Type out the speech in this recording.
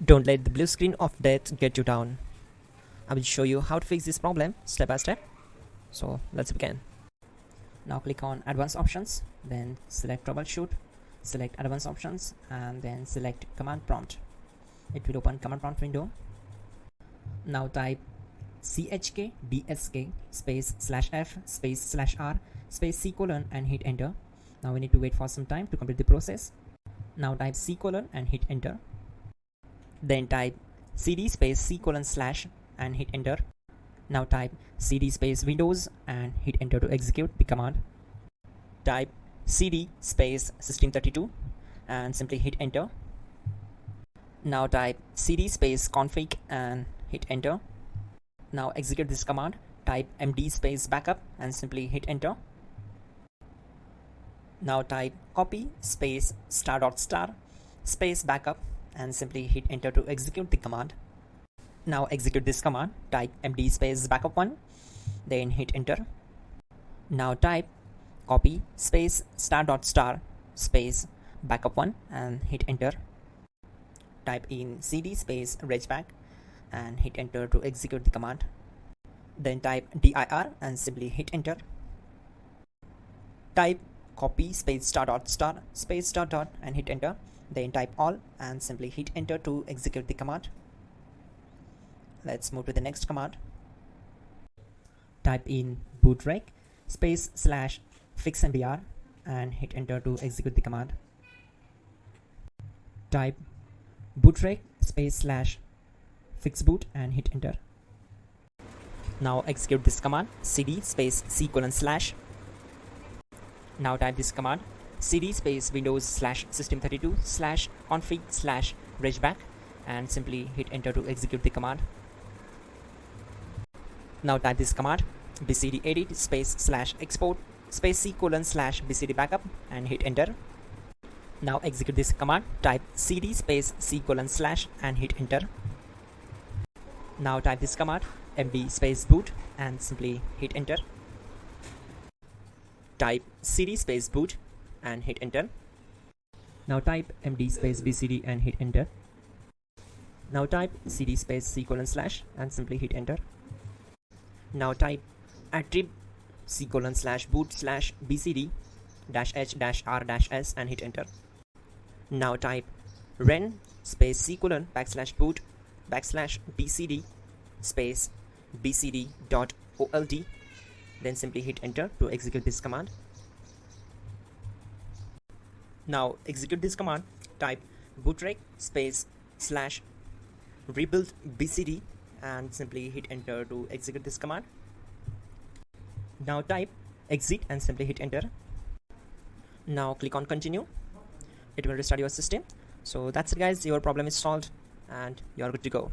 Don't let the blue screen of death get you down. I will show you how to fix this problem step by step. So let's begin. Now click on Advanced Options, then select Troubleshoot, select Advanced Options, and then select Command Prompt. It will open Command Prompt window. Now type chk dsk space /f space /r space c : and hit enter. Now we need to wait for some time to complete the process. Now type c : and hit enter. Then type cd space c : / and hit enter. Now type cd space Windows and hit enter to execute the command. Type cd space system32 and simply hit enter. Now type cd space config and hit enter. Now execute this command. Type md space backup and simply hit enter. Now type copy space ** space backup and simply hit enter to execute the command. Now execute this command. Type md space backup1, then hit enter. Now type copy space ** space backup1 and hit enter. Type in cd space regback and hit enter to execute the command. Then type dir and simply hit enter. Type copy space ** space ... and hit enter. Then type all and simply hit enter to execute the command. Let's move to the next command. Type in bootrec space /fixmbr and hit enter to execute the command. Type bootrec space /fixboot and hit enter. Now execute this command cd space c : /. Now type this command cd space Windows /system32 /config /regback and simply hit enter to execute the command. Now type this command bcd edit space /export space c : /bcd backup and hit enter. Now execute this command. Type cd space c : / and hit enter. Now type this command md space boot and simply hit enter. Type cd space boot and hit enter. Now type md space bcd and hit enter. Now type cd space c : / and simply hit enter. Now type attrib c : / boot / bcd -h -r -s and hit enter. Now type ren space c : \boot /bcd space bcd.old, then simply hit enter to execute this command. Now execute this command. Type bootrec space /rebuild bcd and simply hit enter to execute this command. Now type exit and simply hit enter. Now click on continue. It will restart your system. So that's it guys, your problem is solved and you're good to go.